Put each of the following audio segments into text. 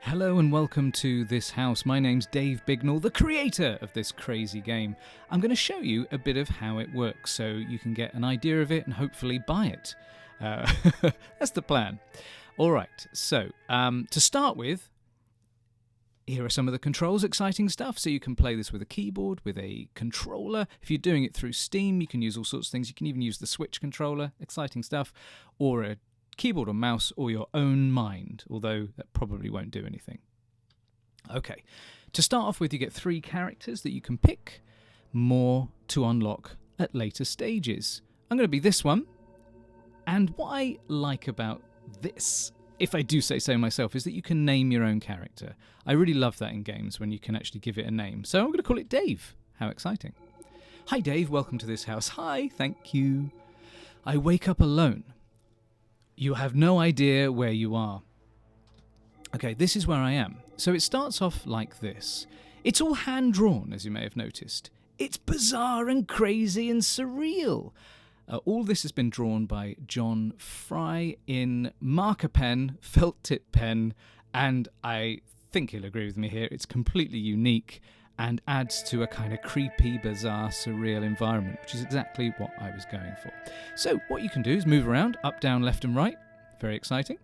Hello and welcome to This House. My name's Dave Bignell, the creator of this crazy game. I'm going to show you a bit of how it works so you can get an idea of it and hopefully buy it. That's the plan. Alright, so to start with, here are some of the controls, exciting stuff. So you can play this with a keyboard, with a controller. If you're doing it through Steam, you can use all sorts of things. You can even use the Switch controller, exciting stuff, or a keyboard or mouse, or your own mind, although that probably won't do anything. Okay, to start off with, you get 3 characters that you can pick, more to unlock at later stages. I'm going to be this one, and what I like about this, if I do say so myself, is that you can name your own character. I really love that in games when you can actually give it a name. So I'm going to call it Dave. How exciting. Hi Dave, welcome to this house. Hi, thank you. I wake up alone. You have no idea where you are. Okay, this is where I am. So it starts off like this. It's all hand-drawn, as you may have noticed. It's bizarre and crazy and surreal. All this has been drawn by John Fry in marker pen, felt tip pen, and I think he'll agree with me here. It's completely unique and adds to a kind of creepy, bizarre, surreal environment, which is exactly what I was going for. So what you can do is move around, up, down, left and right. Very exciting.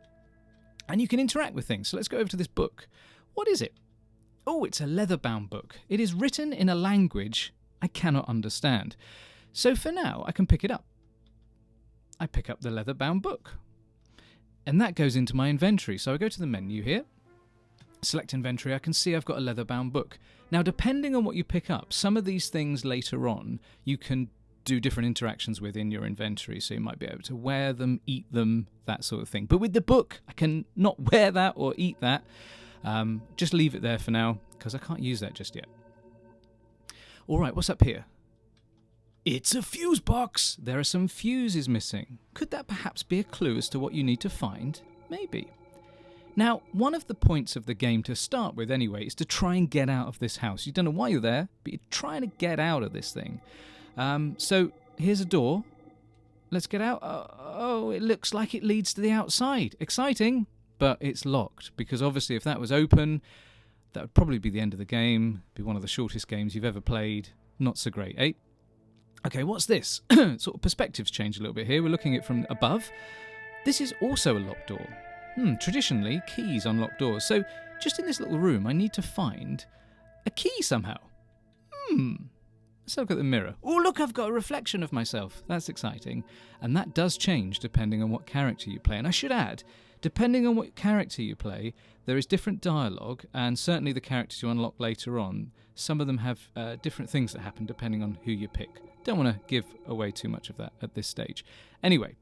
And you can interact with things. So let's go over to this book. What is it? Oh, it's a leather-bound book. It is written in a language I cannot understand. So for now, I can pick it up. I pick up the leather-bound book. And that goes into my inventory. So I go to the menu here, select inventory. I can see I've got a leather-bound book. Now, depending on what you pick up, some of these things later on you can do different interactions with in your inventory. So you might be able to wear them, eat them, that sort of thing. But with the book, I can not wear that or eat that. Just leave it there for now because I can't use that just yet. All right, what's up here? It's a fuse box. There are some fuses missing. Could that perhaps be a clue as to what you need to find? Maybe. Now, one of the points of the game to start with anyway is to try and get out of this house. You don't know why you're there, but you're trying to get out of this thing. So here's a door. Let's get out. Oh, it looks like it leads to the outside. Exciting, but it's locked because obviously if that was open, that would probably be the end of the game. Be one of the shortest games you've ever played. Not so great, eh? Okay, what's this? Sort of perspectives change a little bit here. We're looking at it from above. This is also a locked door. Traditionally, keys unlock doors. So just in this little room, I need to find a key somehow. Let's look at the mirror. Oh, look, I've got a reflection of myself. That's exciting. And that does change depending on what character you play. And I should add, depending on what character you play, there is different dialogue, and certainly the characters you unlock later on, some of them have different things that happen depending on who you pick. Don't want to give away too much of that at this stage. Anyway,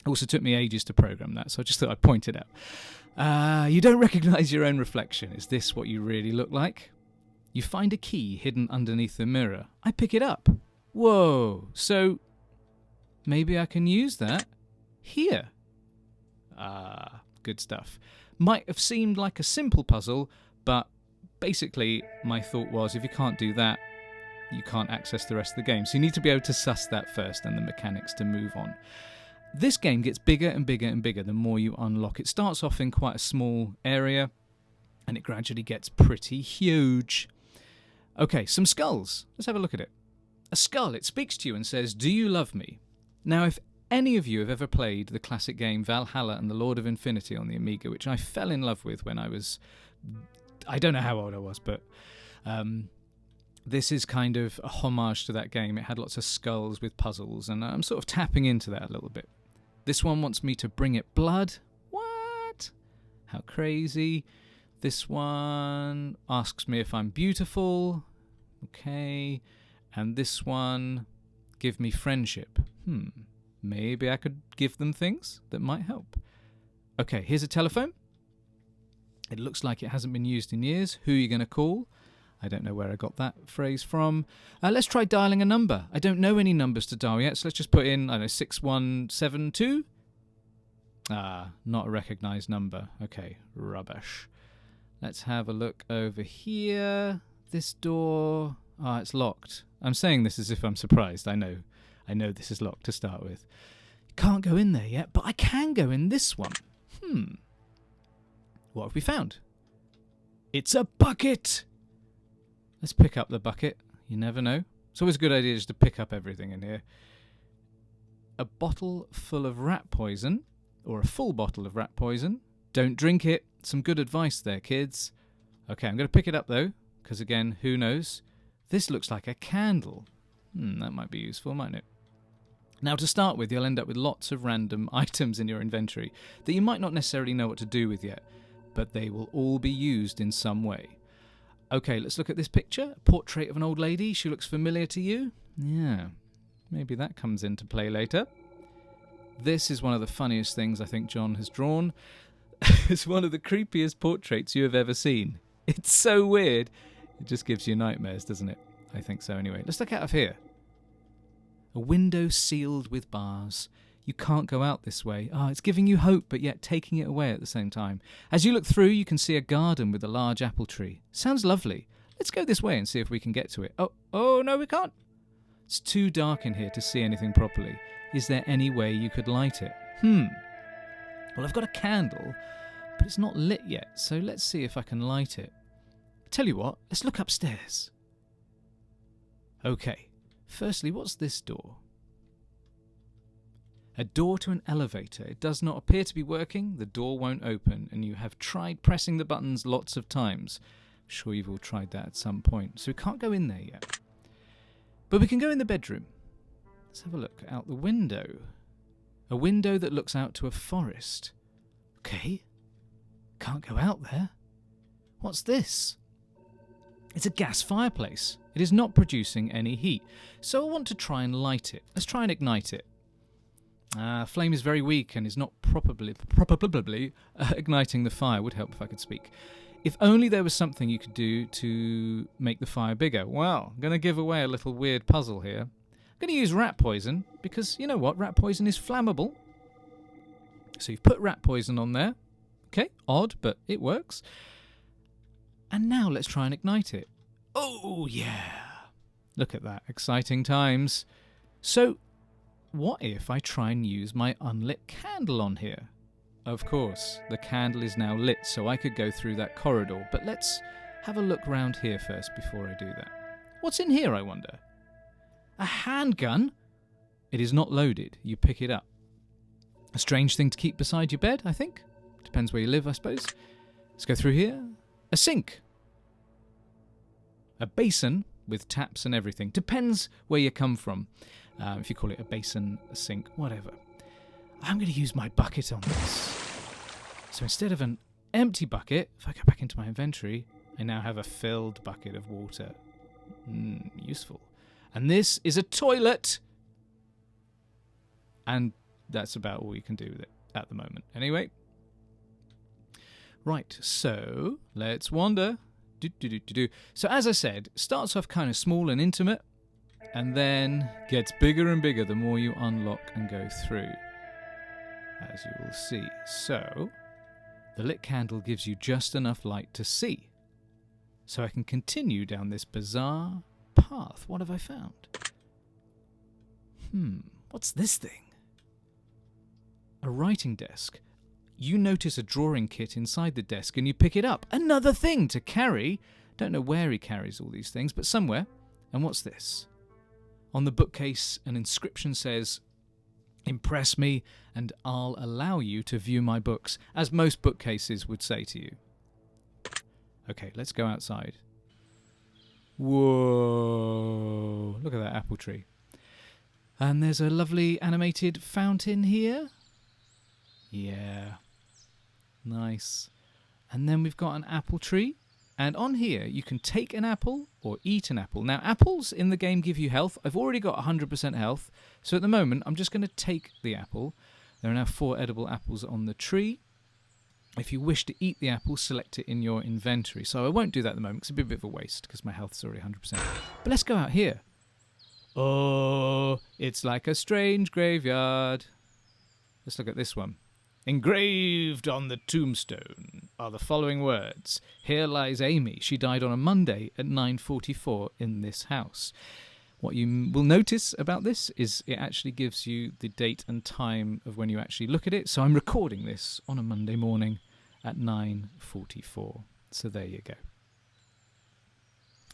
it also took me ages to program that, so I just thought I'd point it out. You don't recognise your own reflection. Is this what you really look like? You find a key hidden underneath the mirror. I pick it up. Whoa, so maybe I can use that here. Good stuff. Might have seemed like a simple puzzle, but basically my thought was if you can't do that, you can't access the rest of the game. So you need to be able to suss that first and the mechanics to move on. This game gets bigger and bigger and bigger the more you unlock. It starts off in quite a small area and it gradually gets pretty huge. Okay, some skulls. Let's have a look at it. A skull, it speaks to you and says, "Do you love me?" Now, if any of you have ever played the classic game Valhalla and the Lord of Infinity on the Amiga, which I fell in love with when I was, I don't know how old I was, but this is kind of a homage to that game. It had lots of skulls with puzzles, and I'm sort of tapping into that a little bit. This one wants me to bring it blood. What? How crazy. This one asks me if I'm beautiful. Okay. And this one, give me friendship. Maybe I could give them things that might help. Okay, here's a telephone. It looks like it hasn't been used in years. Who are you going to call? I don't know where I got that phrase from. Let's try dialing a number. I don't know any numbers to dial yet, so let's just put in, 6172. Not a recognised number. Okay, rubbish. Let's have a look over here. This door. It's locked. I'm saying this as if I'm surprised. I know this is locked to start with. Can't go in there yet, but I can go in this one. What have we found? It's a bucket! Let's pick up the bucket. You never know. It's always a good idea just to pick up everything in here. A bottle full of rat poison, or a full bottle of rat poison. Don't drink it. Some good advice there, kids. Okay, I'm going to pick it up though, because again, who knows? This looks like a candle. That might be useful, mightn't it? Now, to start with, you'll end up with lots of random items in your inventory that you might not necessarily know what to do with yet, but they will all be used in some way. Okay, let's look at this picture. A portrait of an old lady. She looks familiar to you? Yeah, maybe that comes into play later. This is one of the funniest things I think John has drawn. It's one of the creepiest portraits you have ever seen. It's so weird. It just gives you nightmares, doesn't it? I think so anyway. Let's look out of here. A window sealed with bars. You can't go out this way. It's giving you hope, but yet taking it away at the same time. As you look through, you can see a garden with a large apple tree. Sounds lovely. Let's go this way and see if we can get to it. Oh, no, we can't. It's too dark in here to see anything properly. Is there any way you could light it? Well, I've got a candle, but it's not lit yet, so let's see if I can light it. Tell you what, let's look upstairs. Okay, firstly, what's this door? A door to an elevator. It does not appear to be working, the door won't open, and you have tried pressing the buttons lots of times. I'm sure you've all tried that at some point, so we can't go in there yet. But we can go in the bedroom. Let's have a look out the window. A window that looks out to a forest. Okay, can't go out there. What's this? It's a gas fireplace. It is not producing any heat, so I want to try and light it. Let's try and ignite it. Flame is very weak and is not probably igniting the fire. Would help if I could speak. If only there was something you could do to make the fire bigger. Well, I'm going to give away a little weird puzzle here. I'm going to use rat poison because, you know what, rat poison is flammable. So you've put rat poison on there. Okay, odd, but it works. And now let's try and ignite it. Oh, yeah. Look at that. Exciting times. So, what if I try and use my unlit candle on here? Of course, the candle is now lit, so I could go through that corridor. But let's have a look round here first before I do that. What's in here, I wonder? A handgun? It is not loaded. You pick it up. A strange thing to keep beside your bed, I think. Depends where you live, I suppose. Let's go through here. A sink. A basin with taps and everything. Depends where you come from. If you call it a basin, a sink, whatever. I'm going to use my bucket on this. So instead of an empty bucket, if I go back into my inventory, I now have a filled bucket of water. Useful. And this is a toilet. And that's about all you can do with it at the moment. Anyway. Right, so let's wander. So as I said, starts off kind of small and intimate, and then gets bigger and bigger the more you unlock and go through, as you will see. So, the lit candle gives you just enough light to see. So I can continue down this bizarre path. What have I found? What's this thing? A writing desk. You notice a drawing kit inside the desk and you pick it up. Another thing to carry. Don't know where he carries all these things, but somewhere. And what's this? On the bookcase, an inscription says, "Impress me and I'll allow you to view my books," as most bookcases would say to you. Okay, let's go outside. Whoa, look at that apple tree. And there's a lovely animated fountain here. Yeah. Nice. And then we've got an apple tree. And on here, you can take an apple or eat an apple. Now, apples in the game give you health. I've already got 100% health. So at the moment, I'm just going to take the apple. There are now 4 edible apples on the tree. If you wish to eat the apple, select it in your inventory. So I won't do that at the moment because it'd be a bit of a waste because my health's already 100%. But let's go out here. Oh, it's like a strange graveyard. Let's look at this one. Engraved on the tombstone are the following words. Here lies Amy. She died on a Monday at 9:44 in this house. What you will notice about this is it actually gives you the date and time of when you actually look at it. So I'm recording this on a Monday morning at 9:44. So there you go.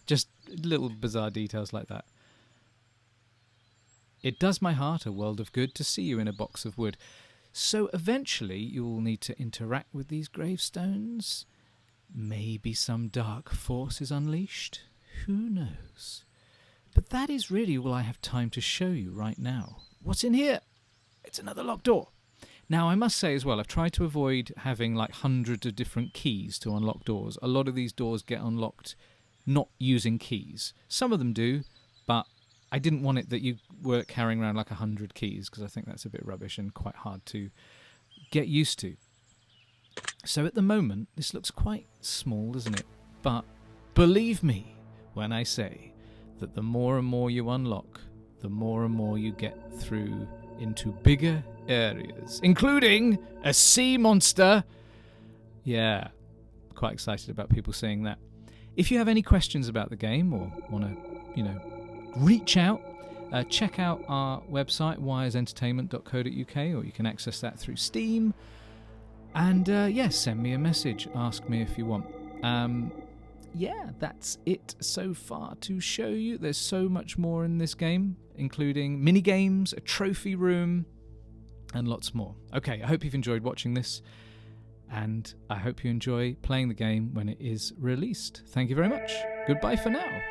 Just little bizarre details like that. It does my heart a world of good to see you in a box of wood. So eventually you'll need to interact with these gravestones. Maybe some dark force is unleashed. Who knows? But that is really all I have time to show you right now. What's in here? It's another locked door. Now, I must say as well, I've tried to avoid having like hundreds of different keys to unlock doors. A lot of these doors get unlocked not using keys. Some of them do, but I didn't want it that you were carrying around like 100 keys, because I think that's a bit rubbish and quite hard to get used to. So at the moment, this looks quite small, doesn't it? But believe me when I say that the more and more you unlock, the more and more you get through into bigger areas, including a sea monster. Yeah, quite excited about people saying that. If you have any questions about the game or want to, reach out, check out our website, wiresentertainment.co.uk, or you can access that through Steam. And send me a message. Ask me if you want. That's it so far to show you. There's so much more in this game, including mini-games, a trophy room, and lots more. Okay, I hope you've enjoyed watching this, and I hope you enjoy playing the game when it is released. Thank you very much. Goodbye for now.